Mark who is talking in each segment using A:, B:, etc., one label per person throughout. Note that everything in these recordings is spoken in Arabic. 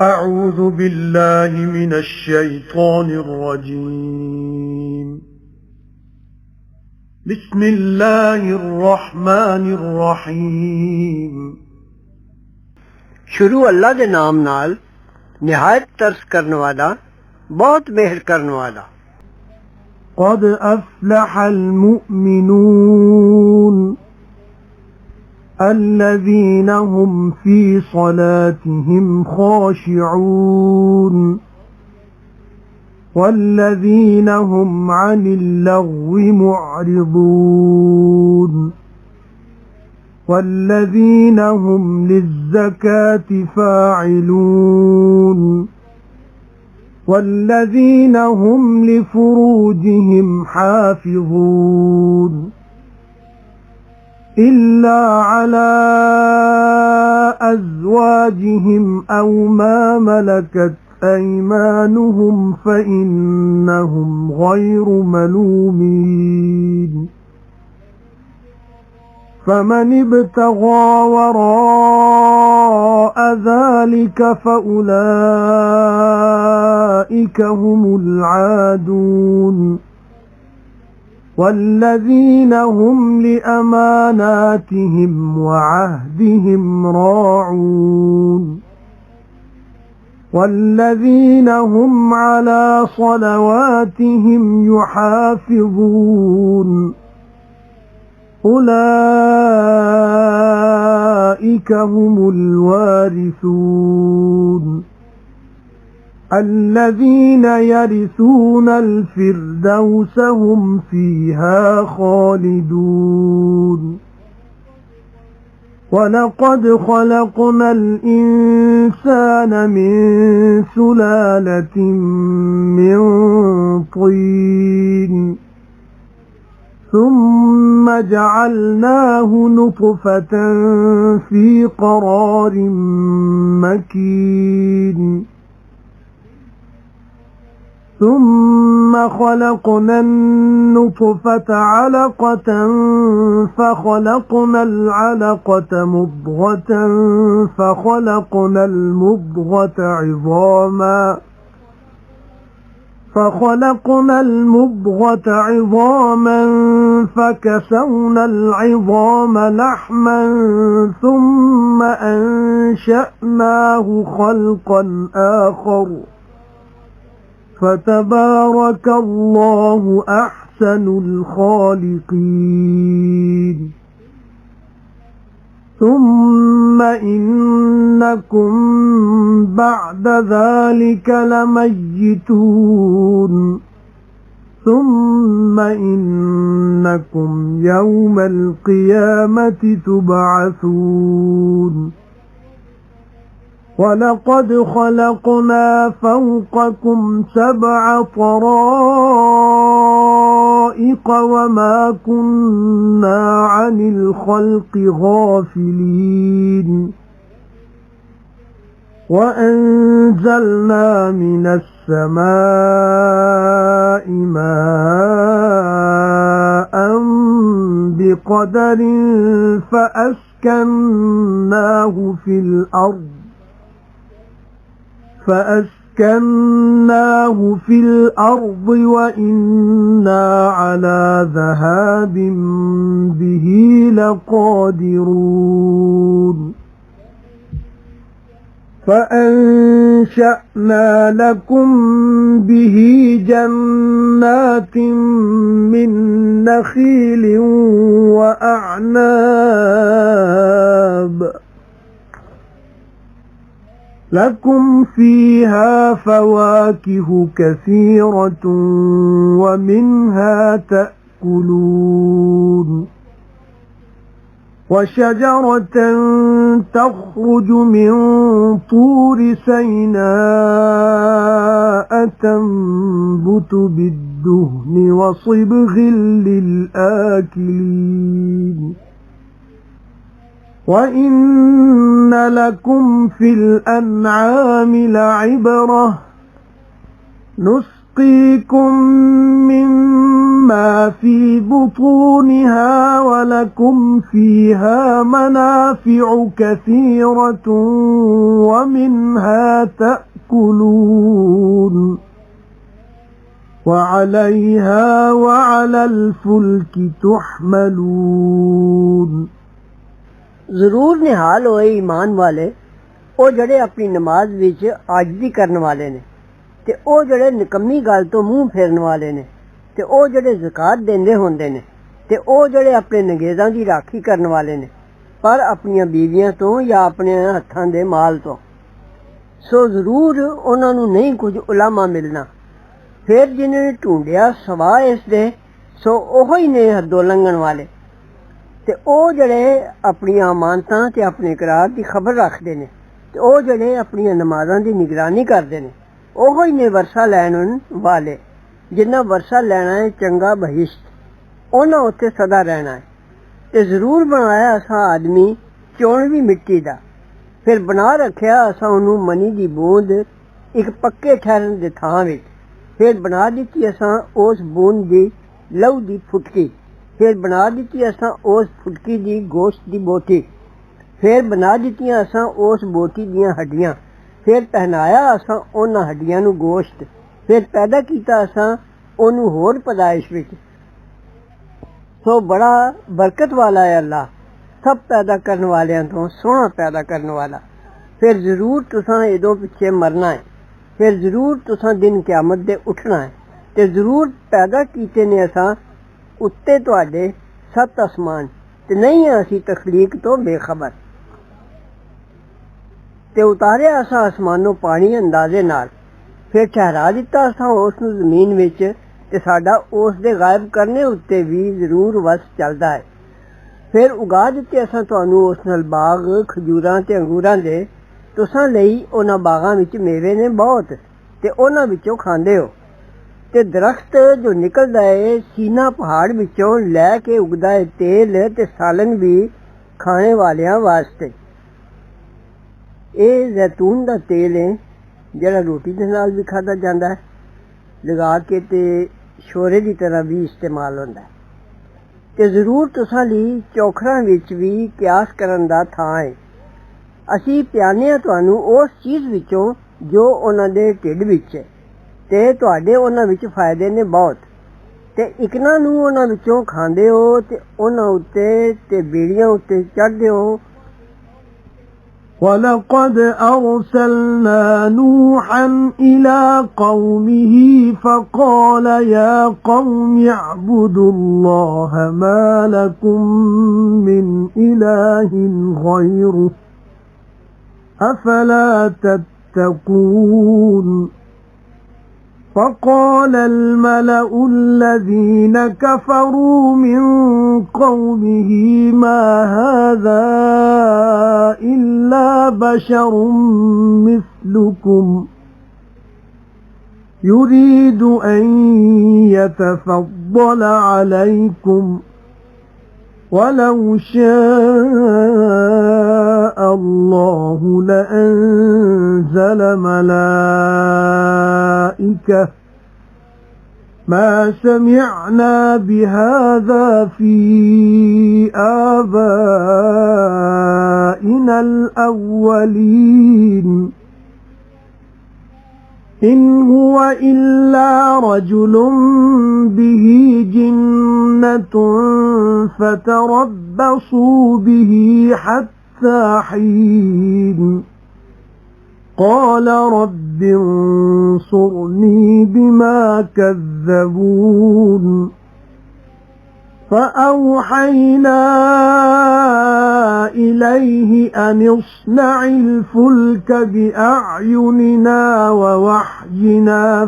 A: أعوذ بالله من الشيطان الرجيم. بسم الله الرحمن الرحيم.
B: شروع اللہ دے نام نال نہایت ترس کرن والا بہت مہر کرن والا.
A: قد أفلح المؤمنون الذين هم في صلاتهم خاشعون والذين هم عن اللغو معرضون والذين هم للزكاة فاعلون والذين هم لفروجهم حافظون إلا على أزواجهم أو ما ملكت أيمانهم فإنهم غير ملومين. فمن ابتغى وراء ذلك فأولئك هم العادون والذين هم لأماناتهم وعهدهم راعون والذين هم على صلواتهم يحافظون أولئك هم الوارثون الذين يرثون الفردوس هم فيها خالدون. ولقد خلقنا الإنسان من سلالة من طين ثم جعلناه نطفة في قرار مكين ثم خلقنا النطفة علقة فخلقنا العلقة مضغة فخلقنا المضغة عظاما فكسونا العظام لحما ثم أنشأناه خلقا آخر فتبارك الله أحسن الخالقين. ثم إنكم بعد ذلك لميتون ثم إنكم يوم القيامة تبعثون. ولقد خلقنا فوقكم 7 طرائق وما كنا عن الخلق غافلين. وأنزلنا من السماء ماء بقدر فأسكناه في الأرض وإنا على ذهاب به لقادرون. فأنشأنا لكم به جنات من نخيل وأعناب لكم فيها فواكه كثيرة ومنها تأكلون. وشجرة تخرج من طور سيناء تنبت بالدهن وصبغ للآكلين. وَإِنَّ لَكُمْ فِي الْأَنْعَامِ لَعِبْرَةً نُسْقِيكُم مِّمَّا فِي بُطُونِهَا وَلَكُمْ فِيهَا مَنَافِعُ كَثِيرَةٌ وَمِنْهَا تأكلون وعليها وعلى الفلك تحملون
B: ضرور نحال ہوئے ایمان والے او جڑے اپنی نماز وچ عاجزی کرن والے نے تے او جڑے نکمی گل تو منہ پھیرن والے نے تے او جڑے زکات دیندے ہوندے نے تے او جڑے اپنے نگیزاں دی راکھی کرن والے نے پر اپنی بیویاں تو یا اپنے ہتھاں دے مال تو سو ضرور انہاں نوں نہیں کچھ علامہ ملنا پھر جنہوں نے ڈھونڈیا سوا اس دے سو اوہی نے حدوں لنگن والے تے او جڑے اپنی امانتاں تے اپنے اقرار دی خبر رکھدے نے تے او جڑے اپنی نمازاں دی نگرانی کردے نے اوہی نے ورثہ لین والے جنہاں ورثہ لینا ہے چنگا بہشت انہاں اتنے سدا رہنا ہے تے ضرور بنایا اساں آدمی چونوی مٹی دا پھر بنا رکھیا اساں انہوں منی دی بوند ایک پکے ٹھہرن دے تھاں وچ پھر بنا دیتی اساں اس بوند دی لہو دی پھٹکی پھر بنا دیتی اساں اس پھٹکی دی گوشت دی بوٹی پھر بنا دیتیاں اساں اس بوٹی دیاں ہڈیاں پھر پہنایا اساں انہاں ہڈیاں نو گوشت پھر پیدا کیتا اساں انہوں ہور پیدائش وچ سو بڑا برکت والا ہے اللہ سب پیدا کرنے والیاں تو سونا پیدا کرنے والا پھر ضرور تساں ادوں پیچھے مرنا ہے پھر ضرور تساں دن قیامت دے اٹھنا ہے تے ضرور پیدا کیتے نے اساں اتے تواڈے 7 آسمان تے نہیں ہیں اسی تخلیق تو بے خبر تے اتاریا اساں آسمانوں پانی اندازے نال پھر ٹھہرا دیتا اساں اس نوں زمین وچ تے ساڈا اس دے غائب کرنے اتے بھی ضرور وس چلدا ہے پھر اگا دیتے اساں تانوں اس نال باغ کھجوراں تے انگوراں دے تساں لئی انہاں باغاں وچ میوے نے بہت تے انہاں وچوں کھاندے ہو تے درخت جو نکلدا ہے سینا پہاڑ وچوں لے کے اگدا ہے تیل تے سالن بھی کھانے والیاں واسطے اے زیتون دا تیل ہے جڑا روٹی دے نال بھی کھادا جاندا ہے لگا کے تے شورے دی طرح بھی استعمال ہوندا ہے تے ضرور تساں لی چوکھراں وچ بھی قیاس کرن دا تھاں ہے اسی پیانے تانوں اس چیز وچوں جو انہاں دے ٹھڈ وچ ہے تے تواڈے انہاں وچ فائدے نے بہت تے اکنا نوں انہاں وچوں کھاندے ہو تے انہاں اُتے تے بیڑیاں اُتے چڑھدے ہو
A: وَلَقَدْ أَرْسَلْنَا نُوحًا إِلَى قَوْمِهِ فَقَالَ يَا قَوْمِ اعْبُدُوا اللَّهَ مَا لَكُمْ مِنْ إِلَٰهٍ غَيْرُهُ أَفَلَا تَتَّقُونَ فَقَالَ الْمَلَأُ الَّذِينَ كَفَرُوا مِنْ قَوْمِهِ مَا هَذَا إِلَّا بَشَرٌ مِثْلُكُمْ يُرِيدُ أَنْ يَتَفَضَّلَ عَلَيْكُمْ وَلَوْ شَاءَ اللَّهُ لَأَنزَلَ مَلَائِكَةً مَا سَمِعْنَا بِهَذَا فِي آبَائِنَا الْأَوَّلِينَ إِنْ هُوَ إِلَّا رَجُلٌ بِهِ جِنَّةٌ فَتَرَبَّصُوا بِهِ حَتَّى حِينٍ قَالَ رَبِّ انصُرْنِي بِمَا كَذَّبُونِ فَأَوْحَيْنَا إِلَيْهِ أَنِ اصْنَعِ الْفُلْكَ بِأَعْيُنِنَا وَوَحْيِنَا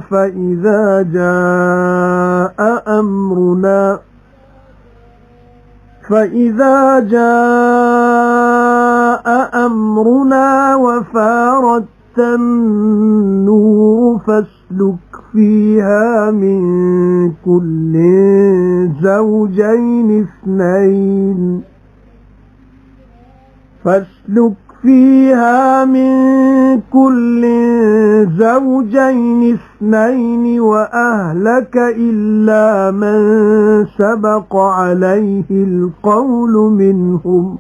A: فَإِذَا جَاءَ أَمْرُنَا وَفَارَتِ النُّورُ فَاسْلُكْ فِيهَا مِنْ كُلٍّ زَوْجَيْنِ اثْنَيْنِ وَأَهْلَكَ إِلَّا مَنْ سَبَقَ عَلَيْهِ الْقَوْلُ مِنْهُمْ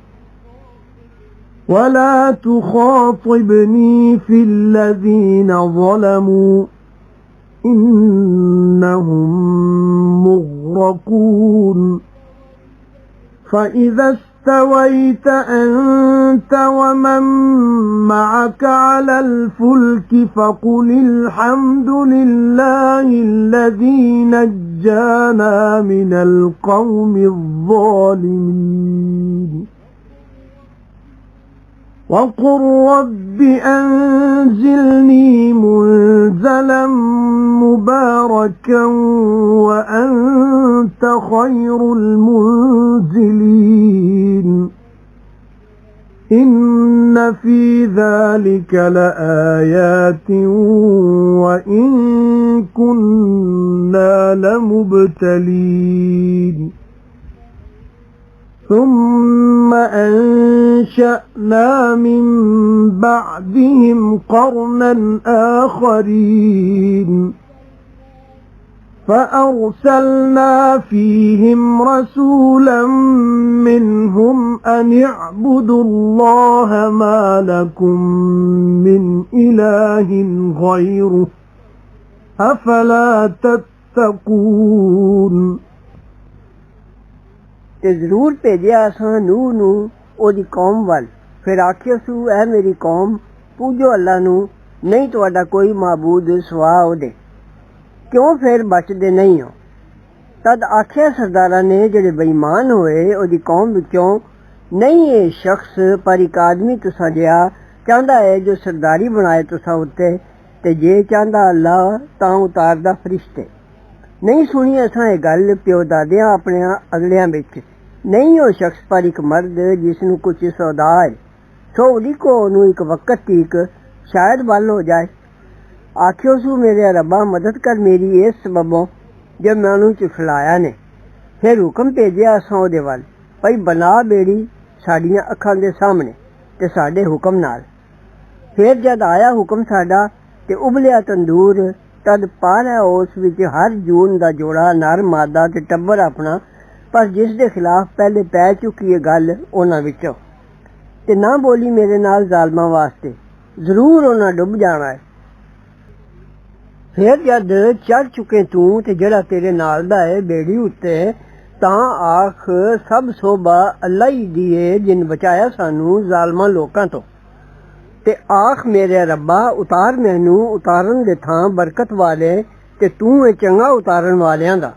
A: ولا تخاطبني في الذين ظلموا إنهم مغرقون فإذا استويت أنت ومن معك على الفلك فقل الحمد لله الذي نجانا من القوم الظالمين وقل رب أنزلني منزلا مباركا وأنت خير المنزلين إن في ذلك لآيات وإن كنا لمبتلين ثم أنشأنا من بعدهم قرنا آخرين فأرسلنا فيهم رسولا منهم أن اعبدوا الله ما لكم من إله غيره أفلا تتقون
B: ਤੇ ਜ਼ਰੂਰ ਭੇਜਿਆ ਅਸਾਂ ਨੂਹ ਨੂੰ ਉਹਦੀ ਕੌਮ ਵੱਲ ਫਿਰ ਆਖਿਆ ਸੂ ਐ ਮੇਰੀ ਕੌਮ ਪੂਜੋ ਅੱਲਾ ਨੂੰ ਨਹੀਂ ਤੁਹਾਡਾ ਕੋਈ ਮਾਬੂਦ ਸਿਵਾ ਉਹਦੇ ਕਿਉਂ ਫਿਰ ਬਚਦੇ ਨਹੀਂ ਹੋ ਤਦ ਆਖਿਆ ਸਰਦਾਰਾਂ ਨੇ ਜਿਹੜੇ ਬੇਈਮਾਨ ਹੋਏ ਉਹਦੀ ਕੌਮ ਵਿੱਚੋਂ ਨਹੀਂ ਇਹ ਸ਼ਖਸ ਪਰ ਇੱਕ ਆਦਮੀ ਤੁਸਾਂ ਜਿਹਾ ਚਾਹੁੰਦਾ ਹੈ ਜੋ ਸਰਦਾਰੀ ਬਣਾਏ ਤੁਸਾਂ ਉੱਤੇ ਤੇ ਜੇ ਚਾਹੁੰਦਾ ਅੱਲਾ ਤਾਂ ਉਤਾਰਦਾ ਫਰਿਸ਼ਤੇ ਨਹੀਂ ਸੁਣੀ ਅਸਾਂ ਇਹ ਗੱਲ ਪਿਓ ਦਾਦਿਆਂ ਆਪਣਿਆਂ ਅਗਲਿਆਂ ਵਿੱਚ नहीं हो शख्स पर एक मर्द जिसनू कुछ सौदा है सो उलिको ओनू एक वक्त तक शायद बल हो जाए आखियो सू मेरे रब्बा मदद कर मेरी इस सबबों जब मैं उन्होंने चुठलाया ने फिर हुक्म भेजिया असां ओहदे वल भई बना बेड़ी साडियां अखां दे सामने ते साडे हुक्म नाल फिर जद आया हुक्म साडा ते उबलिया तंदूर तद पाला उस विच हर जून दा जोड़ा नर मादा ते टब्बर अपना पर जिस दे खिलाफ पहले पै चुकी है गल उन्हां विचों ते ना बोली मेरे नाल जालमां वास्ते जरूर उन्हां डुब जाना है फिर जद चढ़ चुके तू ते जेड़ा तेरे नाल दा है बेड़ी उत्ते तां आख सब सोभा अल्लाह ही दी है जिन बचाया सानू जालमां लोकां तो ते आख मेरे रब्बा उतार मैनू उतारन दे थां बरकत वाले ते तू है चंगा उतारन वालियां दा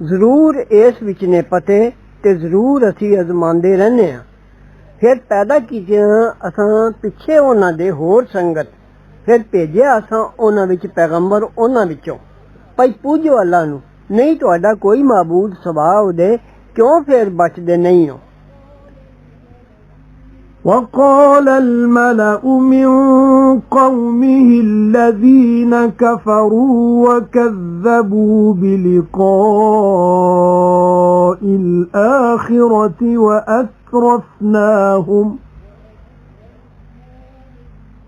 B: जरूर इस विच ने पते ते जरूर असी अजमांदे रहने हैं फिर पैदा कीतियां असां पिछे उन्हां दे होर संगत फिर भेजिया असां उन्हां विच पैगंबर उन्हां विचों भई पूजो अल्लाह नू नहीं तुहाडा कोई माबूद सिवा उहदे क्यों फिर बचदे नहीं हो
A: وقال الملأ من قومه الذين كفروا وكذبوا بلقاء الآخرة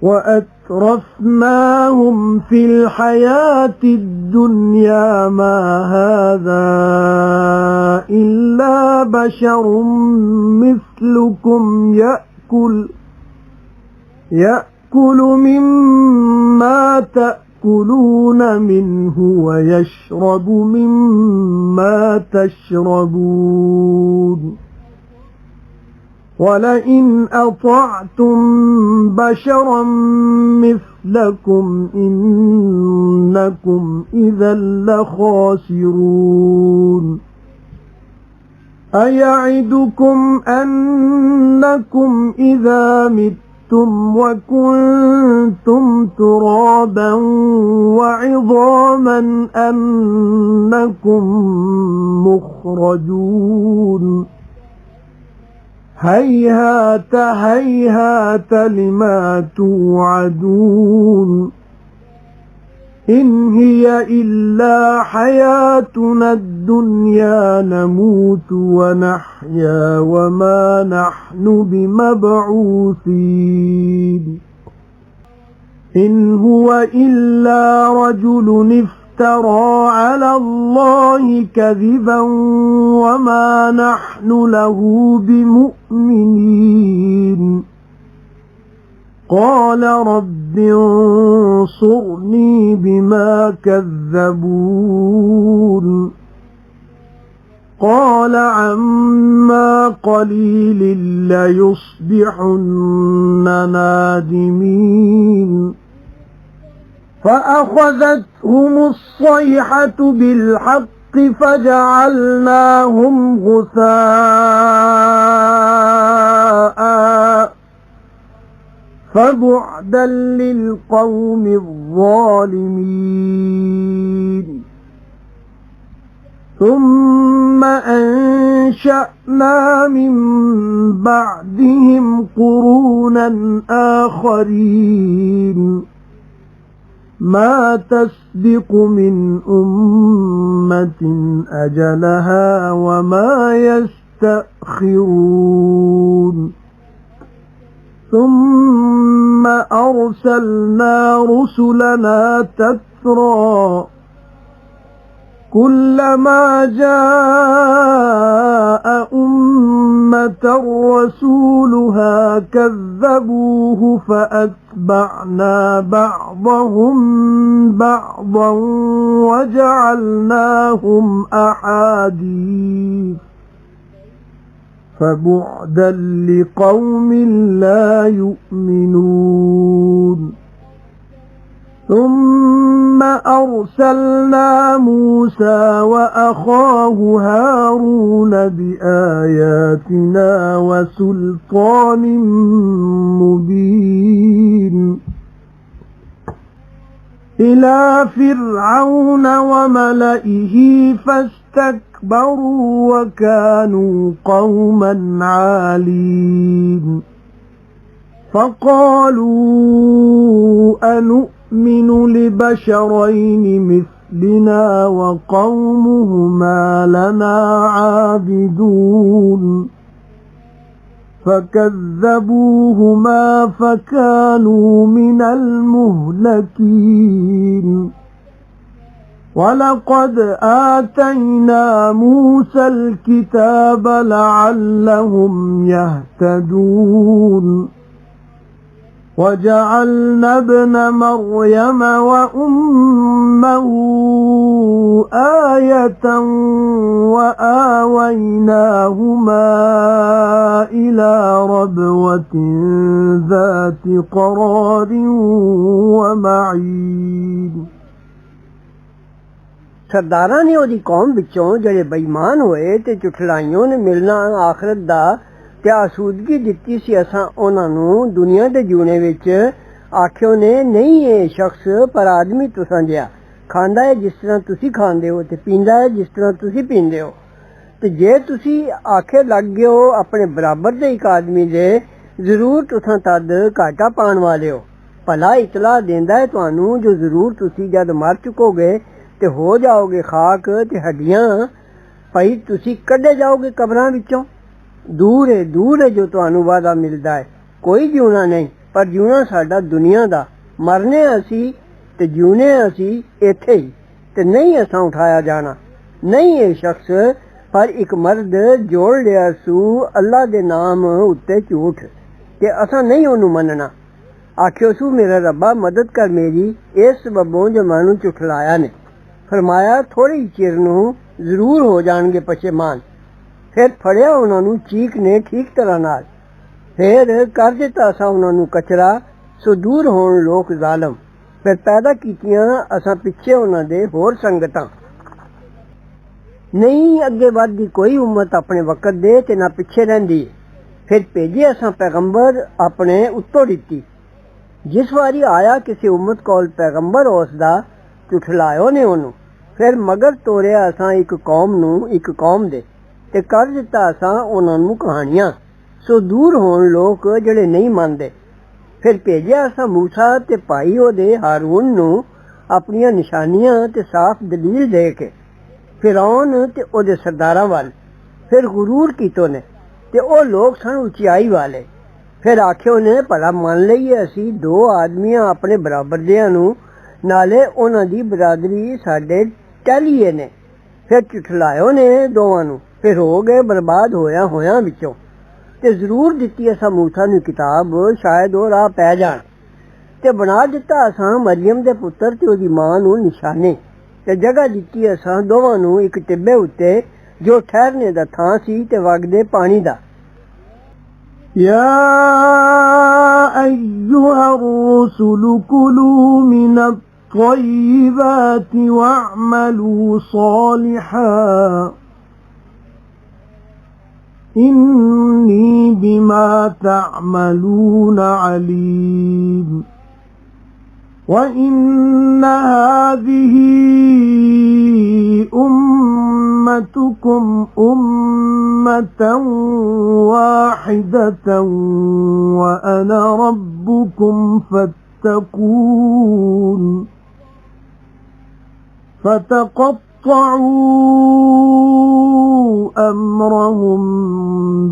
A: وأترفناهم في الحياة الدنيا ما هذا إلا بشر مثلكم يأكل مما تأكلون منه ويشرب مما تشربون ولئن أطعتم بشرا مثلكم إنكم إذا لخاسرون أيعدكم أنكم إذا متم وكنتم ترابا وعظاما أنكم مخرجون هيهات هيهات لما توعدون إن هي إلا حياتنا الدنيا نموت ونحيا وما نحن بمبعوثين إن هو إلا رجل افترى على الله كذبا وما نحن له بمؤمنين قال رب انصرني بما كذبون قال عما قليل ليصبحن نادمين فأخذتهم الصيحة بالحق فجعلناهم غثاء فبعدا للقوم الظالمين ثم أنشأنا من بعدهم قرونا آخرين ما تسبق من أمة أجلها وما يستأخرون ثم أرسلنا رسلنا تترى كلما جاء أمة رسولها كذبوه فأتبعنا بعضهم بعضا وجعلناهم أحاديث فبعدا لقوم لا يؤمنون ثم أرسلنا موسى وأخاه هارون بآياتنا وسلطان مبين إلى فرعون وملئه فاستكبروا وكانوا قوما عالين فقالوا أنؤمن لبشرين مثلنا وقومهما لنا عابدون فكذبوهما فكانوا من المهلكين ولقد آتينا موسى الكتاب لعلهم يهتدون وجعلنا ابن مريم وأمه آية وآويناهما إلى ربوة ذات قرار ومعين
B: सरदारां ने ओदी कौम विचों ਜਿਹੜੇ ਬੇਈਮਾਨ ਹੋਏ ਤੇ ਝੁਠਲਾਈਆਂ ਨੇ ਮਿਲਣਾ ਆਖਰਤ ਦਾ ਤੇ ਆਸੂਦਗੀ ਦਿੱਤੀ ਸੀ ਅਸਾਂ ਉਹਨਾਂ ਨੂੰ ਦੁਨੀਆ ਦੇ ਜੂਨੇ ਵਿੱਚ ਆਖਿਓ ਨੇ ਨਹੀਂ ਇਹ ਸ਼ਖਸ ਪਰ ਆਦਮੀ ਤੁਸਾਂ ਜਿਹਾ ਖਾਂਦਾ ਹੈ ਜਿਸ ਤਰ੍ਹਾਂ ਤੁਸੀਂ ਖਾਂਦੇ ਹੋ ਤੇ ਪੀਂਦਾ ਹੈ ਜਿਸ ਤਰ੍ਹਾਂ ਤੁਸੀਂ ਪੀਂਦੇ ਹੋ ਤੇ ਜੇ ਤੁਸੀਂ ਆਖੇ ਲੱਗ ਗਏ ਹੋ ਆਪਣੇ ਬਰਾਬਰ ਦੇ ਇੱਕ ਆਦਮੀ ਦੇ ਜ਼ਰੂਰ ਤੁਸਾਂ ਤਦ ਘਾਟਾ ਪਾਉਣ ਵਾਲੇ ਹੋ ਭਲਾ ਇਤਲਾ ਦਿੰਦਾ ਹੈ ਤੁਹਾਨੂੰ ਜੋ ਜ਼ਰੂਰ ਤੁਸੀਂ ਜਦ ਮਰ ਚੁੱਕੋਗੇ ਤੇ ਹੋ ਜਾਓਗੇ ਖਾਕ ਤੇ ਹੱਡੀਆਂ ਭਾਈ ਤੁਸੀਂ ਕੱਢੇ ਜਾਓਗੇ ਕਬਰਾਂ ਵਿੱਚੋਂ ਦੂਰ ਹੈ ਜੋ ਤੁਹਾਨੂੰ ਵਾਅਦਾ ਮਿਲਦਾ ਹੈ ਕੋਈ ਜਿਉਣਾ ਨਹੀਂ ਪਰ ਜਿਉਣਾ ਸਾਡਾ ਦੁਨੀਆ ਦਾ ਮਰਨੇ ਅਸੀਂ ਤੇ ਜਿਉਣੇ ਅਸੀਂ ਇੱਥੇ ਹੀ ਤੇ ਨਹੀਂ ਅਸਾਂ ਉਠਾਇਆ ਜਾਣਾ ਨਹੀਂ ਇਹ ਸ਼ਖਸ ਪਰ ਇੱਕ ਮਰਦ ਜੋੜ ਲਿਆ ਸੂ ਅੱਲਾ ਦੇ ਨਾਮ ਉੱਤੇ ਝੂਠ ਤੇ ਅਸਾਂ ਨਹੀਂ ਉਹਨੂੰ ਮੰਨਣਾ ਆਖਿਓ ਸੂ ਮੇਰਾ ਰੱਬਾ ਮਦਦ ਕਰ ਮੇਰੀ ਇਸ ਸਬਬੋਂ ਜੋ ਮੈਨੂੰ ਝੁਠਲਾਇਆ ਨੇ फरमाया थोड़ी चिर नूं जरूर हो जाणगे पछेमान फिर फड़िया उन्हां नूं चीक ने ठीक तरह नाल फिर कर दिता असां उन्हां नूं कचरा सो दूर होण लोक ज़ालम फिर पैदा कीतियां असां पिछे उन्हां दे होर संगतां नहीं अगे वधदी कोई उम्मत अपने वक्त दे ते ना पिछे रहिंदी फिर भेजे असां पैगंबर अपने उत्तों दित्ती जिस वारी आया किसी उम्मत कोल पैगंबर उसदा ਝੁਠਲਾਇਓ ਨੇ ਉਹਨੂੰ ਫਿਰ ਮਗਰ ਤੋਰਿਆ ਅਸਾਂ ਇੱਕ ਕੌਮ ਨੂੰ ਇੱਕ ਕੌਮ ਦੇ ਤੇ ਕਰ ਦਿੱਤਾ ਅਸਾਂ ਉਹਨਾਂ ਨੂੰ ਕਹਾਣੀਆਂ ਸੋ ਦੂਰ ਹੋਣ ਲੋਕ ਜਿਹੜੇ ਨਹੀਂ ਮੰਨਦੇ ਫਿਰ ਭੇਜਿਆ ਅਸਾਂ ਮੂਸਾ ਤੇ ਭਾਈ ਉਹਦੇ ਹਾਰੂਨ ਨੂੰ ਆਪਣੀਆਂ ਨਿਸ਼ਾਨੀਆਂ ਤੇ ਸਾਫ਼ ਦਲੀਲ ਦੇ ਕੇ ਫਿਰੌਨ ਤੇ ਉਹਦੇ ਸਰਦਾਰਾਂ ਵੱਲ ਫਿਰ ਗੁਰੂਰ ਕੀਤੋ ਨੇ ਤੇ ਉਹ ਲੋਕ ਸਨ ਉਚਾਈ ਵਾਲੇ ਫਿਰ ਆਖਿਓ ਨੇ ਭਲਾ ਮੰਨ ਲਈਏ ਅਸੀਂ ਦੋ ਆਦਮੀਆਂ ਆਪਣੇ ਬਰਾਬਰ ਦਿਆਂ ਨੂੰ नाले उन्हां दी बरादरी साडे टहलीए ने फिर ਝੁਠਲਾਇਓ ने दोवां नूं फिर हो गए बर्बाद होया विचों ते जरूर दित्ती असां मूसा नूं किताब, शायद ओ राह पै जाण। ते बना दित्ता असां मरियम दे पुत्तर ते ओदी मां नूं निशाने, ते जगह दित्ती असां दोवां नूं इक टिब्बे उत्ते जो ठहरने दा थां सी ते वगदे पानी दा।
A: يا أيها الرسل كلوا من الطيبات واعملوا صالحا إني بما تعملون عليم وإن هذه أمتكم أمة واحدة وأنا ربكم فاتقون فتقطعوا أمرهم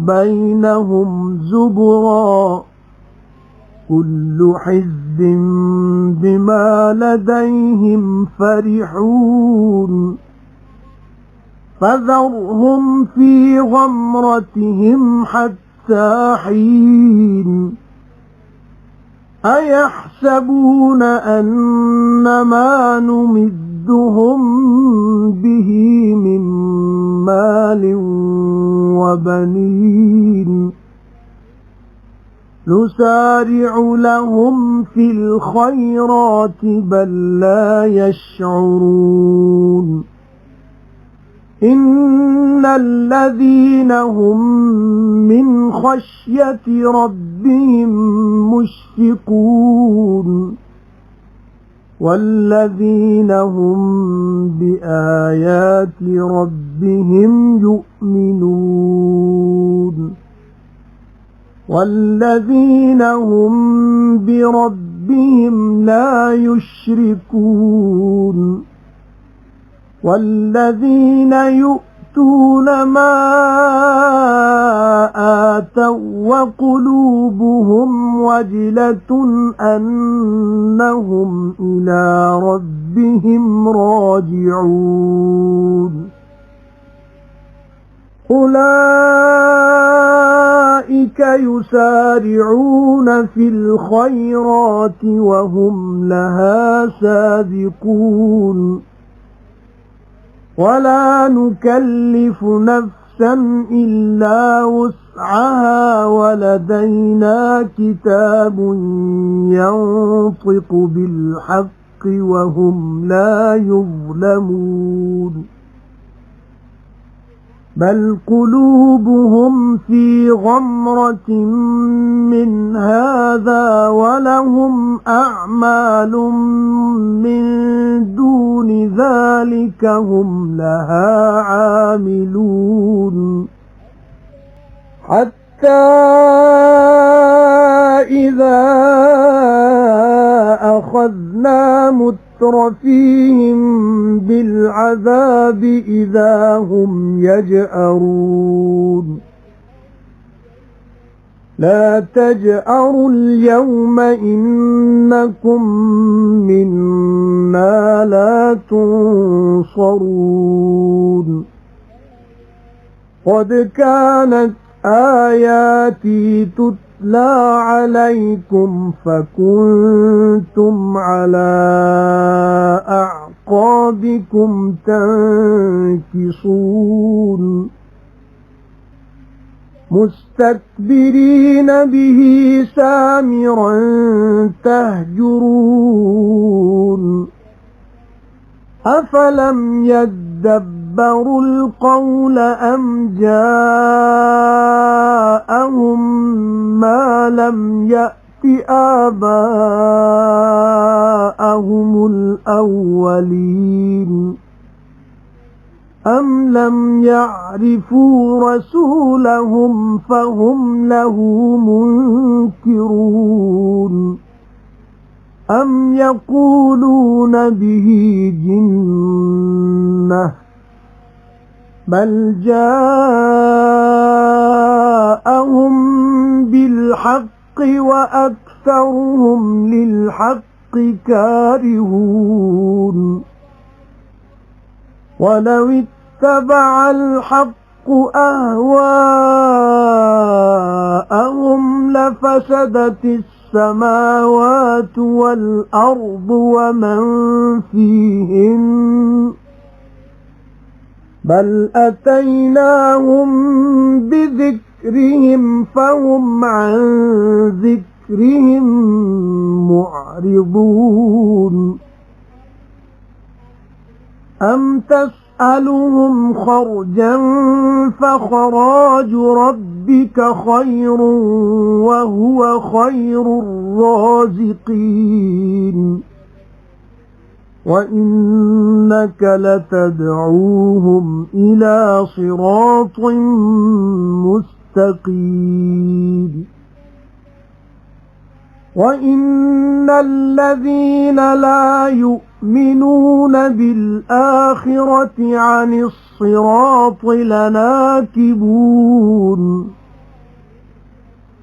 A: بينهم زبرا كل حزب بما لديهم فرحون فذرهم في غمرتهم حتى حين أيحسبون أن ما نمدهم به من مال وبنين نسارع لهم في الخيرات بل لا يشعرون إن الذين هم من خشية ربهم مشفقون والذين هم بآيات ربهم يؤمنون والذين هم بربهم لا يشركون والذين يؤتون ما آتوا وقلوبهم وجلة أنهم إلى ربهم راجعون أولئك يسارعون في الخيرات وهم لها سابقون ولا نكلف نفسا إلا وسعها ولدينا كتاب ينطق بالحق وهم لا يظلمون بل قلوبهم في غمرة من هذا ولهم أعمال من دون ذلك هم لها عاملون حتى إذا أخذنا مترفيهم بالعذاب إذا هم يجأرون لا تجأروا اليوم إنكم منا لا تنصرون قد كانت آياتي تتلى عليكم فكنتم على أعقابكم تنكصون مستكبرين به سامرا تهجرون أفلم يدبروا القول أم جاءهم ما لم يأت آباءهم الأولين أم لم يعرفوا رسولهم فهم له منكرون أم يقولون به جنة بل جاءهم بالحق وأكثرهم للحق كارهون ولو اتبع الحق أهواءهم جاءهم لفسدت السماوات والأرض ومن فيهن بل أتيناهم بذكرهم فهم عن ذكرهم معرضون أم تسألهم خرجا فخراج ربك خير وهو خير الرازقين وإنك لتدعوهم إلى صراط مستقيم وإن الذين لا يؤمنون بالآخرة عن الصراط لناكبون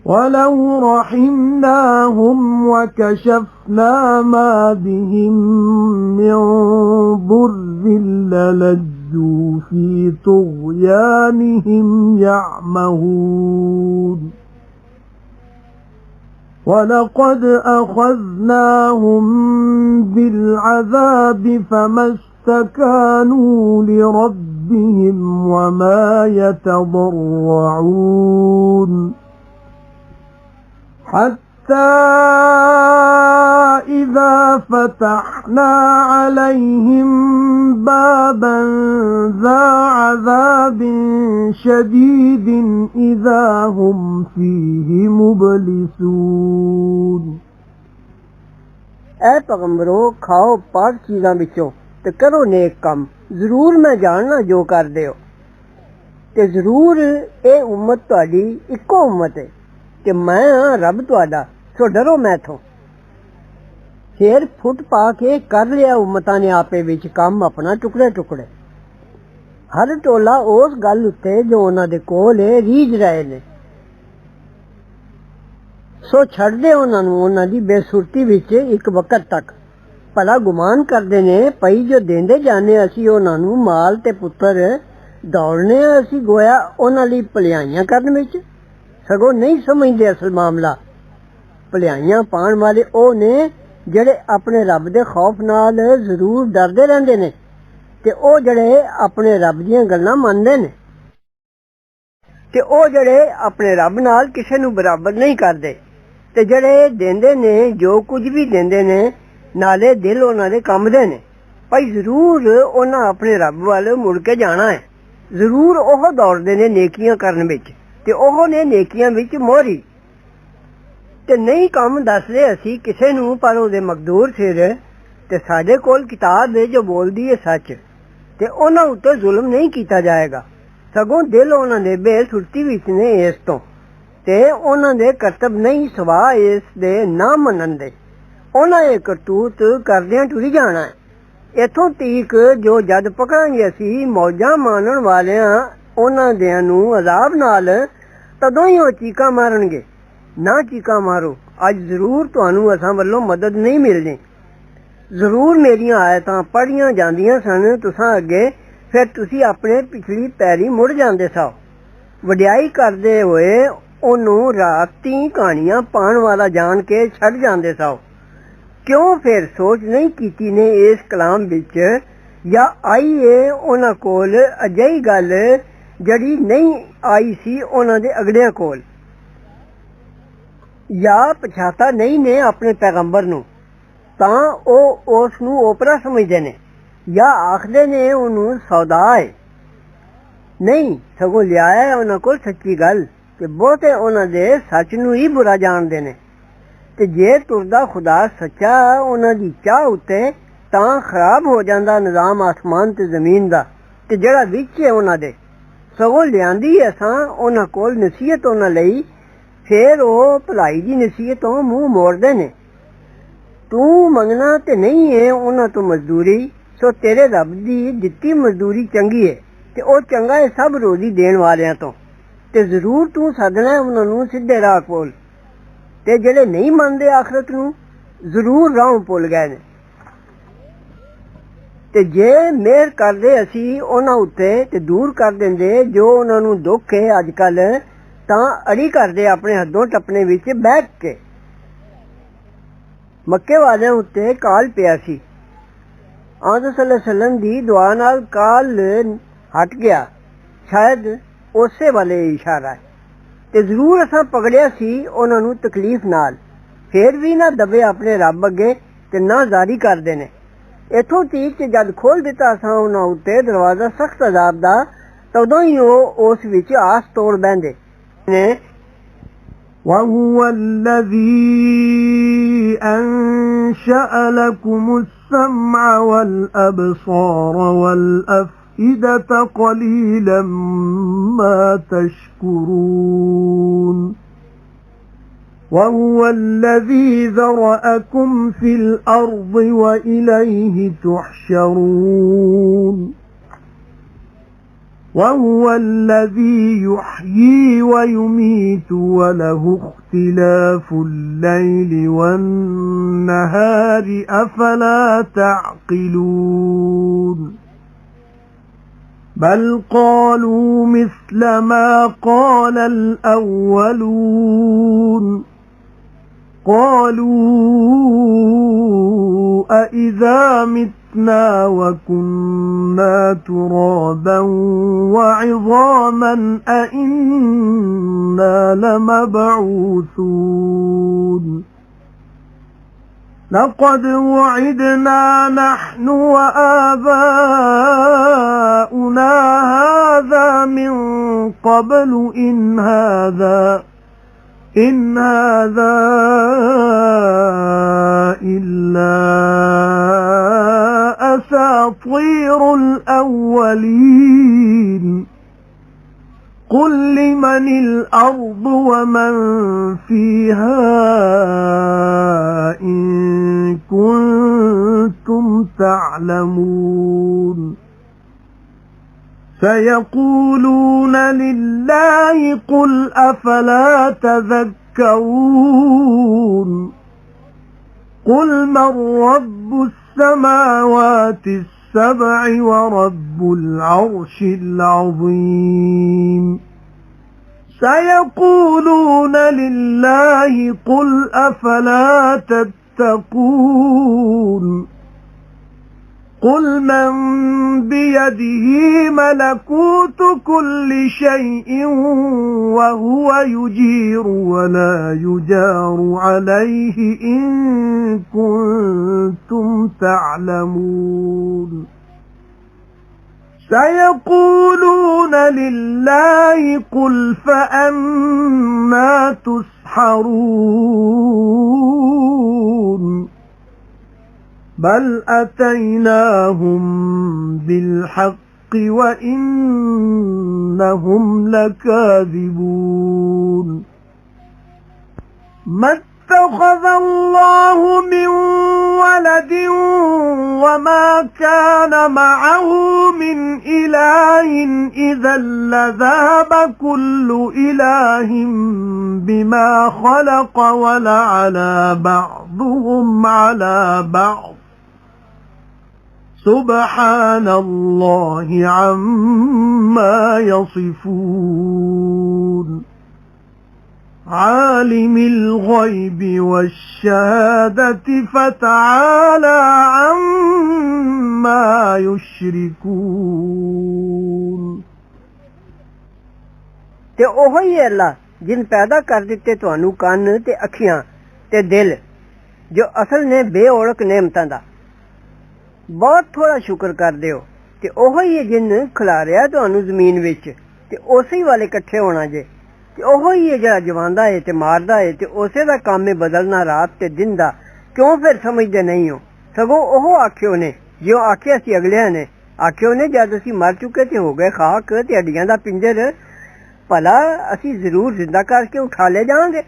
A: ولو رحمناهم وكشفنا ما بهم من ضر للجوا في طغيانهم يعمهون ولقد أخذناهم بالعذاب فما استكانوا لربهم وما يتضرعون حتى إذا فتحنا عليهم بابا ذا عذاب شديد إذا هم فيه مبلسون
B: اے پیغمبرو کھاؤ پاک چیزاں بچوں تے کرو نیک کم ضرور میں جاننا جو کر دیو تے ضرور اے امت تہاڈی اکو امت ہے کہ میں ہاں رب تہاڈا سو ڈرو میں تھوں پھر فٹ پا کے کر لیا امتاں نے آپے وچ کم اپنا ٹکڑے ٹکڑے ہر ٹولا اس گل اتے جو انہاں دے کول ریج رہے نے سو چھڑ دے انہاں نوں انہاں دی بے صورتی وچ ایک وقت تک بھلا گمان کردے نے پئی جو دیندے جانے اسی انہاں نوں مال تے پتر دوڑنے اسی گویا انہاں لئی پلیائیاں کرن وچ سگو نہیں سمجھدے اصل معاملہ پلیائیاں پان والے او نے جڑے اپنے رب دے خوف نال ضرور ڈردے رہندے نے تے او جڑے اپنے رب دیاں گلاں مندے نے تے او جڑے اپنے رب نال کسے نوں برابر نہیں کردے تے جڑے دیندے نے جو کچھ بھی دیندے نے نالے دل انہاں دے کم دے نے بھائی ضرور انہاں اپنے رب وال مڑ کے جانا ہے ضرور اوہ دوڑدے نے نیکیاں کرن وچ تے اوہ نے نیکیاں وچ موہری تے نہیں کم دس دے اسی کسے نوں پر او دے مقدور سر تے ساڈے کول کتاب ہے جو بولدی ہے سچ تے انہاں اُتے ظلم نہیں کیتا جائے گا سگوں دل انہاں دے بے سرتی وچ نے اس تو تے انہاں دے کرتب نہیں سوا اس دے نہ منن دے انہاں اے کرتوت کردیاں ٹری جانا ہے اتھوں تیک جو جد پکڑاں گے اسی موجاں مانن والیاں انہاں دیاں نوں عذاب نال تدوں ہی او چیکاں مارن گے نہ چیکاں مارو اج ضرور تانوں اساں والوں مدد نہیں ملنی ضرور میریاں آیتاں پڑھیاں جاندیاں سن تساں اگے پھر تسی اپنے پچھلی پیری مڑ جاندے ساو وڈیائی کردے ہوئے اونوں راتی کہانیاں پان والا جان کے چھڈ جاندے ساو کیوں پھر سوچ نہیں کیتی نے اس کلام وچ یا آئی ہے انہاں کول اجئی گل جڑی نہیں آئی سی انہاں دے اگڑیاں کول یا پچھاتا نہیں نے اپنے پیغمبر نوں تاں او اس نوں اوپرا سمجھدے نے یا آکھدے نے انہوں سودا ہے نہیں سگوں لیا ہے انہاں کول سچی گل کہ بہتے انہاں دے سچ نوں ہی برا جاندے نے تے جے تردا خدا سچا انہاں دی چاہ اتے تاں خراب ہو جاندا نظام آسمان تے زمین دا تے جڑا وچ ہے انہاں دے سگوں لیاندی اساں انہاں کول نصیحت انہاں لئی پھر او بھلائی دی نصیحتوں منہ موڑدے نے تو منگنا تے نہیں ہے انہاں تو مزدوری سو تیرے رب دی دتی مزدوری چنگی ہے تے او چنگا ہے سب روزی دین والیاں تو تے ضرور تو سدنا ہے انہاں نوں سیدھے راہ کول تے جڑے نہیں مندے آخرت نوں ضرور راہ بھول گئے نے تے جے مہر کردے اسی انہاں اُتے تے دور کر دیندے جو انہاں نوں دکھ ہے اج کل तां अड़ी करदे अपने हदों टपने विच बैठ के। मक्के वालियां उत्ते काल पिया सी। आदम सल्लल्लाहु अलैहि वसल्लम दी दुआ नाल काल हट गया। शायद उसे वाले इशारा है ते जरूर असां पकड़िया सी उन्हां नूं तकलीफ नाल, फिर भी ना दबे अपने रब अगे ते ना जारी करदे ने। इथों तीक च जद खोल दिता असां उन्हां उत्ते दरवाजा सख्त अजाब दा, तदों ही उस विच आस तोड़ बहंदे ने।
A: وهو الذي أنشأ لكم السمع والأبصار والأفئدة قليلا ما تشكرون وهو الذي ذرأكم في الأرض وإليه تحشرون وهو الذي يحيي ويميت وله اختلاف الليل والنهار أفلا تعقلون بل قالوا مثل ما قال الأولون قالوا أإذا متنا وكنا ترابا وعظاما أإنا لمبعوثون لقد وعدنا نحن وآباؤنا هذا من قبل إن هذا إلا أساطير الأولين قل لمن الأرض ومن فيها إن كنتم تعلمون سيقولون لله قل أفلا تذكرون قل من رب السماوات السبع ورب العرش العظيم سيقولون لله قل أفلا تتقون قل من بيده ملكوت كل شيء وهو يجير ولا يجار عليه إن كنتم تعلمون سيقولون لله قل فأنا تسحرون بل أتيناهم بالحق وإنهم لكاذبون ما اتخذ الله من ولد وما كان معه من إله إذا لذهب كل إله بما خلق ولعلى بعضهم على بعض سبحان الله عما يصفون عالم الغيب والشهادة فتعالى عما يشركون
B: ते ओहो ही अल्लाह जिन पैदा कर दिते तुहानू कान ते अखियां ते दिल जो असल ने बेओळख नेमतां दा बहुत थोड़ा शुक्र करदे हो ते ओहो ही जिन खिलारिया तुहानू जमीन विच ते उसे ही वाले इकट्ठे होना जे ते ओहो ही जेड़ा जवांदा है ते मारदा है ते उसे दा काम है बदलना रात ते दिन दा क्यों फिर समझदे नहीं हो सगों ओहो आखियो ने जो आखिया सी अगलियां ने आखियो ने जद असी मर चुके ते हो गए खाक ते हड्डियां दा पिंजर भला असी जरूर जिंदा करके उठा ले जाएंगे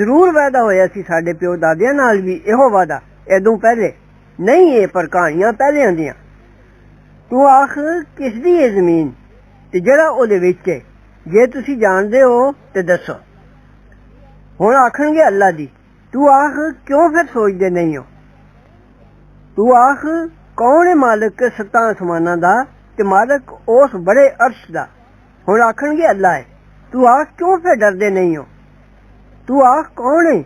B: जरूर वादा होया सी साडे प्यो दादियां नाल भी इहो वादा एदों पहले नहीं है पर कहानियां पहले आंदियां तू आख किसदी है जमीन ते जेड़ा ओदे विच है जे तुसी जानदे हो ते दसो हुण आखणगे अल्लाह दी तू आख क्यों फिर सोचदे नहीं हो तू आख कौन है मालिक सत्तां आसमानां दा ते मालिक उस बड़े अर्श दा हुण आखणगे अल्लाह है तू आख क्यों फिर डरदे नहीं हो? तू आख कौन है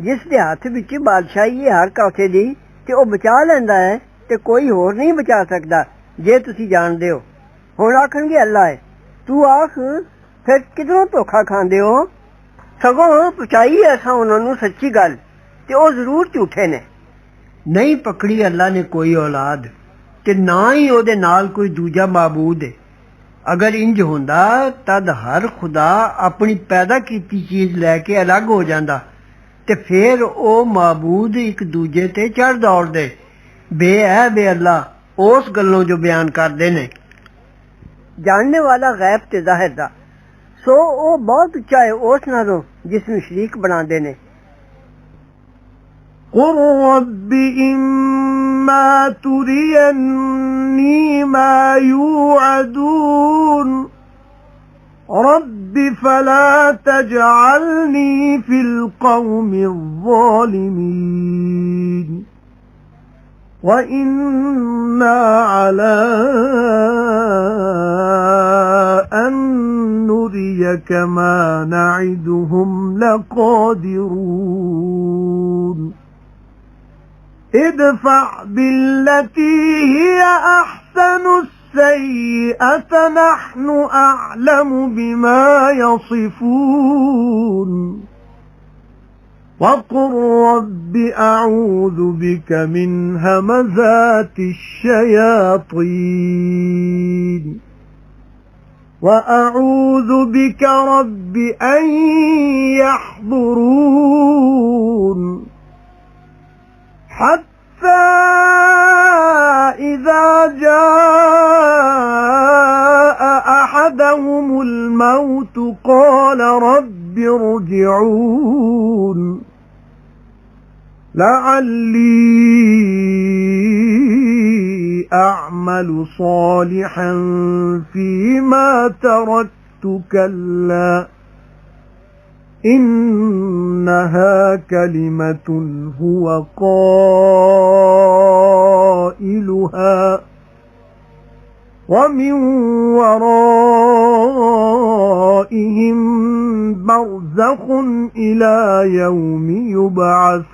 B: जिस दे हथ विच बादशाही है हर कासे दी ते ओ बचा लैंदा है ते कोई होर नहीं बचा सकदा जे तुसी जाणदे हो। हुण आखणगे अल्लाह है। तू आख फिर किधरों धोखा खांदे हो? सगों पहुंचाई असां उन्हां नूं सच्ची गल ते ओ जरूर झूठे ने। नहीं पकड़ी अल्लाह ने कोई औलाद ते ना ही ओदे नाल कोई दूजा माबूद है। अगर इंज हुंदा तद हर खुदा अपनी पैदा कीती चीज लैके अलग हो जांदा ते फिर ओ माबूद एक दूजे ते चढ़ दौड़दे। बे अल्लाह उस गल्लों जो बयान करदे ने। जानने वाला गैब ते ज़ाहिर दा, सो ओ बहुत उच्चा है उस नालों जिसनूं शरीक बनांदे ने।
A: قل رب إما تريني ما يوعدون رب فلا تجعلني في القوم الظالمين وإنا على أن نريك ما نعدهم لقادرون ادفع بالتي هي أحسن السيئة نحن أعلم بما يصفون وقل رب أعوذ بك من همزات الشياطين وأعوذ بك رب أن يحضرون حتى إذا جاء أحدهم الموت قال رب ارجعون لعلي أعمل صالحا فيما تركت كلا إنها كلمة هو قائلها ومن ورائهم برزخ إلى يوم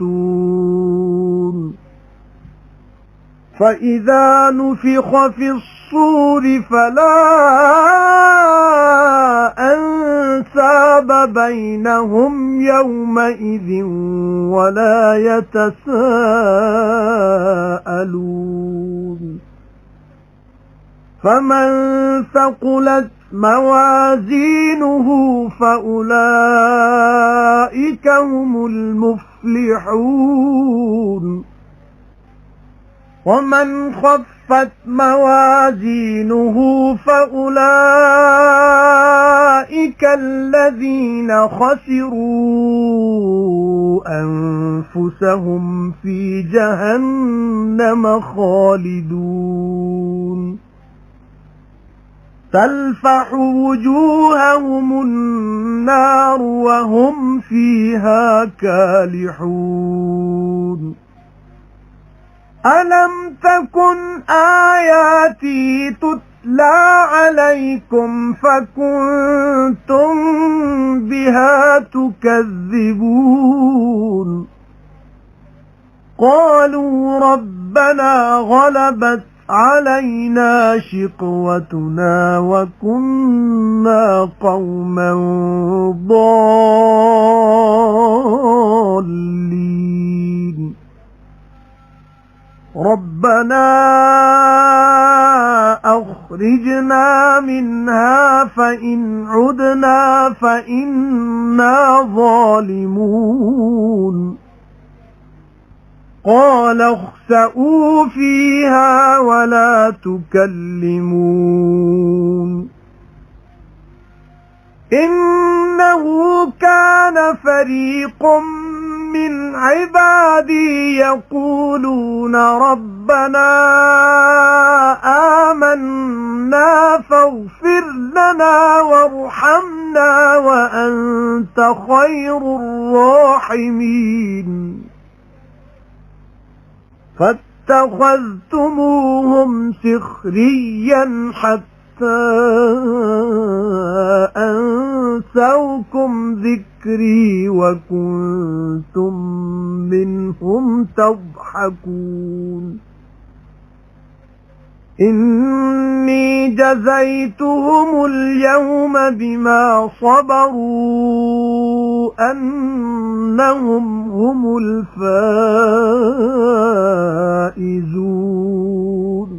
A: يبعثون فإذا نفخ في الصور فلا أنساب بينهم يومئذ ولا يتساءلون فمن ثقلت موازينه فأولئك هم المفلحون ومن خفت موازينه فأولئك الذين خسروا أنفسهم في جهنم خالدون تلفح وجوههم النار وهم فيها كالحون ألم تكن آياتي تتلى عليكم فكنتم بها تكذبون قالوا ربنا غلبت علينا شقوتنا وكنا قوما ضالين ربنا أخرجنا منها فإن عدنا فإنا ظالمون قال اخسئوا فيها ولا تكلمون إنه كان فريق من عبادي يقولون ربنا آمنا فاغفر لنا وارحمنا وأنت خير الراحمين فاتخذتموهم سخريا حتى أنتم أنسوكم ذكري وكنتم منهم تضحكون إني جزيتهم اليوم بما صبروا أنهم هم الفائزون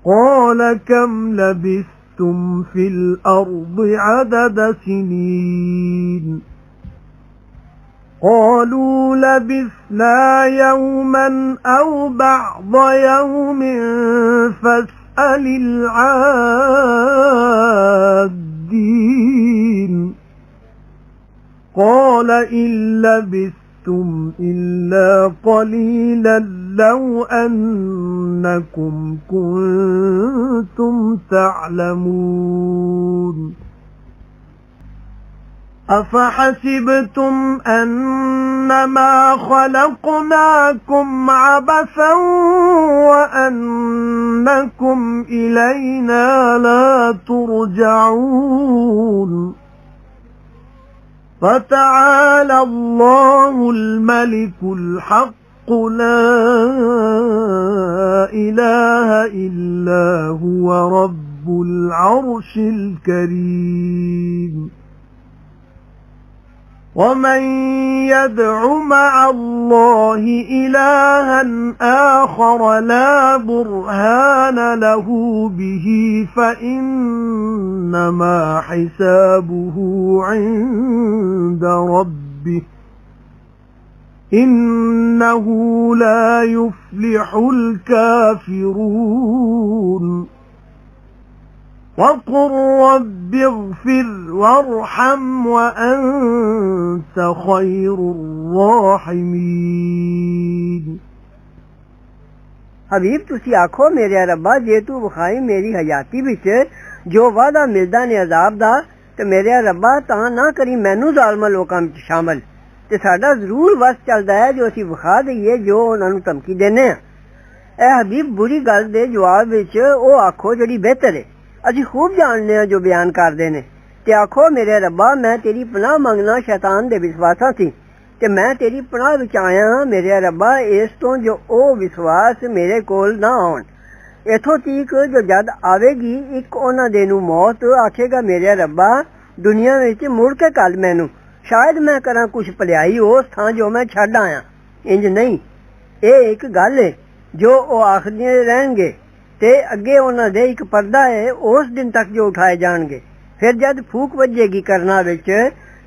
A: قال كم لبثتم في الأرض عدد سنين قالوا لبثنا يوما أو بعض يوم فاسأل العادين قال إن لبثتم إلا قليلا لو أنكم كنتم تعلمون أفحسبتم أنما خلقناكم عبثا وأنكم إلينا لا ترجعون فتعالى الله الملك الحق لا إله إلا هو رب العرش الكريم ومن يدع مع الله إلها آخر لا برهان له به فإنما حسابه عند ربه إنه لا يفلح الكافرون وقل رب اغفر وارحم وأنت خير الراحمين
B: حبیب تسی آکھو میرے ربا جے تو بخائی میری حیاتی وچ جو وعدہ ملدا نے عذاب دا تے میرے ربا تاں نہ کری مینوں ظالم لوکاں وچ شامل تے ساڈا ضرور وس چلدا ہے جو اسی بخا دئیے جو انہاں نوں دھمکی دینے ہاں اے حبیب بری گل دے جواب وچ او آکھو جڑی بہتر ہے اسی خوب جاننے ہیں جو بیان کردے نے تے آکھو میرے ربا میں تیری پناہ منگنا شیطان دے وسواساں سی تے میں تیری پناہ وچ آیا ہاں میرے ربا اس تو جو او وسواس میرے کول نہ آن ایتھوں تیک جو جد آوے گی ایک انہاں دے نوں موت آکھے گا میرے ربا دنیا وچ مڑ کے کل مینوں شاید میں کراں کچھ پلیائی اس تھاں جو میں چھڈ آیا انج نہیں اے ایک گل ہے جو او آکھدے رہن گے تے اگے انہاں دے ایک پردہ ہے اس دن تک جو اٹھائے جان گے پھر جد پھوک وجے گی کرنا وچ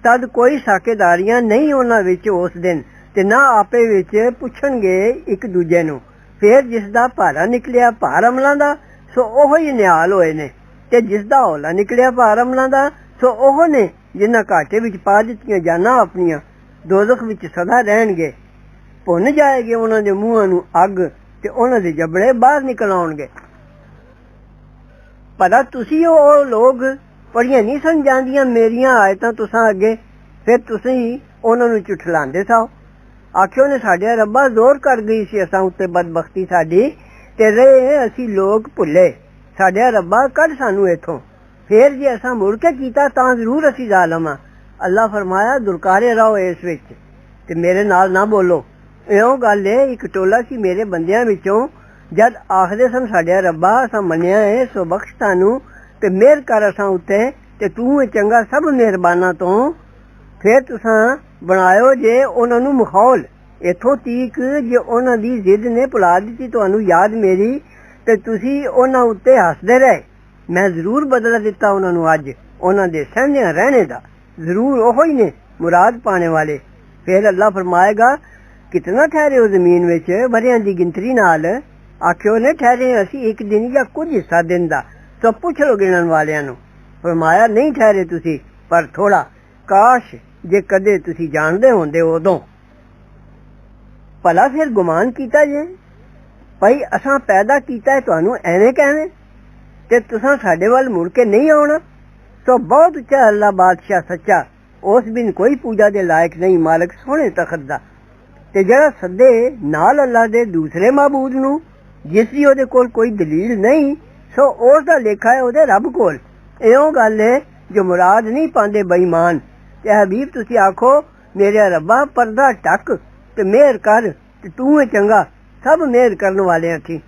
B: تد کوئی ساکیداریاں نہیں انہاں وچ اس دن تے نہ آپے وچ پوچھن گے ایک دوجے نوں پھر جس دا بھارا نکلیا بھار عملاں دا سو اوہی نہال ہوئے نے تے جس دا ہولا نکلیا بھار عملاں دا سو اوہ نے جنہاں گھاٹے وچ پا دتیاں جاناں اپنیاں دوزخ وچ سدا رہن گے ਭੁੰਨ ਜਾਏਗੀ ਉਹਨਾਂ ਦੇ ਮੂੰਹਾਂ ਨੂੰ ਅੱਗ ਤੇ ਉਹਨਾਂ ਦੇ ਜਬੜੇ ਬਾਹਰ ਨਿਕਲ ਆਉਣਗੇ। ਭਲਾ ਤੁਸੀਂ ਉਹ ਲੋਕ ਪੜੀਆਂ ਨਹੀਂ ਸਮਝਾਂਦੀਆਂ ਮੇਰੀਆਂ ਆਇਤਾਂ ਤੁਸਾਂ ਅੱਗੇ, ਫਿਰ ਤੁਸੀਂ ਉਹਨਾਂ ਨੂੰ ਝੁਠਲਾਉਂਦੇ ਸਾਓ। ਆਖਿਓ ਨੇ ਸਾਡੇ ਰੱਬਾ ਜ਼ੋਰ ਕਰ ਗਈ ਸੀ ਅਸਾਂ ਉੱਤੇ ਬਦਬਖਤੀ ਸਾਡੀ ਤੇ ਰਹੇ ਅਸੀਂ ਲੋਕ ਭੁੱਲੇ। ਸਾਡੇ ਰੱਬਾ ਕੱਢ ਸਾਨੂੰ ਇੱਥੋਂ, ਫਿਰ ਜੇ ਅਸਾਂ ਮੁੜ ਕੇ ਕੀਤਾ ਤਾਂ ਜ਼ਰੂਰ ਅਸੀਂ ਜ਼ਾਲਮ ਹਾਂ। ਅੱਲਾ ਫਰਮਾਇਆ ਦੁਰਕਾਰੇ ਰਹੋ ਇਸ ਵਿੱਚ ਤੇ ਮੇਰੇ ਨਾਲ ਨਾ ਬੋਲੋ। ਇਉਂ ਗੱਲ ਏ ਇੱਕ ਟੋਲਾ ਸੀ ਮੇਰੇ ਬੰਦਿਆਂ ਵਿੱਚੋਂ ਜਦ ਆਖਦੇ ਸਨ ਸਾਡੇ ਰੱਬਾ ਅਸਾਂ ਮੰਨਿਆ ਏ ਸੋ ਬਖਸ਼ ਸਾਨੂੰ ਤੇ ਮਿਹਰ ਕਰ ਅਸਾਂ ਉੱਤੇ ਤੇ ਤੂੰ ਏ ਚੰਗਾ ਸਭ ਮਿਹਰਬਾਨਾਂ ਤੋਂ। ਫਿਰ ਤੁਸਾਂ ਬਣਾਇਓ ਜੇ ਉਹਨਾਂ ਨੂੰ ਮਖੌਲ ਇੱਥੋਂ ਤੀਕ ਜੇ ਉਹਨਾਂ ਦੀ ਜ਼ਿੱਦ ਨੇ ਭੁਲਾ ਦਿੱਤੀ ਤੁਹਾਨੂੰ ਯਾਦ ਮੇਰੀ ਤੇ ਤੁਸੀਂ ਉਹਨਾਂ ਉੱਤੇ ਹੱਸਦੇ ਰਹੇ। ਮੈਂ ਜ਼ਰੂਰ ਬਦਲਾ ਦਿੱਤਾ ਉਹਨਾਂ ਨੂੰ ਅੱਜ ਉਹਨਾਂ ਦੇ ਸਹਿਮਿਆਂ ਰਹਿਣੇ ਦਾ। ਜ਼ਰੂਰ ਉਹੋ ਹੀ ਨੇ ਮੁਰਾਦ ਪਾਣੇ ਵਾਲੇ। ਫਿਰ ਅੱਲਾ ਫਰਮਾਏਗਾ ਕਿਤਨਾ ਠਹਿਰੇ ਹੋ ਜ਼ਮੀਨ ਵਿੱਚ ਵਰਿਆਂ ਦੀ ਗਿਣਤੀ ਨਾਲ। ਆਖਿਓ ਨੇ ਠਹਿਰੇ ਅਸੀਂ ਇੱਕ ਦਿਨ ਜਾਂ ਕੁਝ ਹਿੱਸਾ ਦਿਨ ਦਾ। ਸੋ ਪੁੱਛ ਲਓ ਗਿਣਨ ਵਾਲਿਆਂ ਨੂੰ। ਫਰਮਾਇਆ ਨਹੀਂ ਠਹਿਰੇ ਤੁਸੀਂ ਪਰ ਥੋੜਾ। ਕਾਸ਼ ਜੇ ਕਦੇ ਤੁਸੀਂ ਜਾਣਦੇ ਹੁੰਦੇ ਉਦੋਂ। ਭਲਾ ਫਿਰ ਗੁਮਾਨ ਕੀਤਾ ਜੇ ਭਾਈ ਅਸਾਂ ਪੈਦਾ ਕੀਤਾ ਤੁਹਾਨੂੰ ਐਵੇਂ ਕਹਿਵੇਂ ਤੇ ਤੁਸਾਂ ਸਾਡੇ ਵੱਲ ਮੁੜ ਕੇ ਨਹੀਂ ਆਉਣਾ। ਸੋ ਬਹੁਤ ਉੱਚਾ ਅੱਲਾ ਬਾਦਸ਼ਾਹ ਸੱਚਾ, ਉਸ ਬਿਨ ਕੋਈ ਪੂਜਾ ਦੇ ਲਾਇਕ ਨਹੀਂ ਮਾਲਕ ਸੋਹਣੇ ਤਖਤ ਦਾ। ਤੇ ਜਿਹੜਾ ਸੱਦੇ ਨਾਲ ਅੱਲਾ ਦੇ ਦੂਸਰੇ ਮਾਬੂਦ ਨੂੰ ਜਿਸ ਦੀ ਉਹਦੇ ਕੋਲ ਕੋਈ ਦਲੀਲ ਨਹੀਂ, ਸੋ ਉਸ ਦਾ ਲੇਖਾ ਹੈ ਉਹਦੇ ਰੱਬ ਕੋਲ। ਇਉਂ ਗੱਲ ਹੈ जो मुराद नहीं पांदे बेईमान। ते हबीब तुसी आखो मेरे रब्बा पर्दा टक ते मेहर कर ते तू है चंगा सब मेहर करने वाले थी।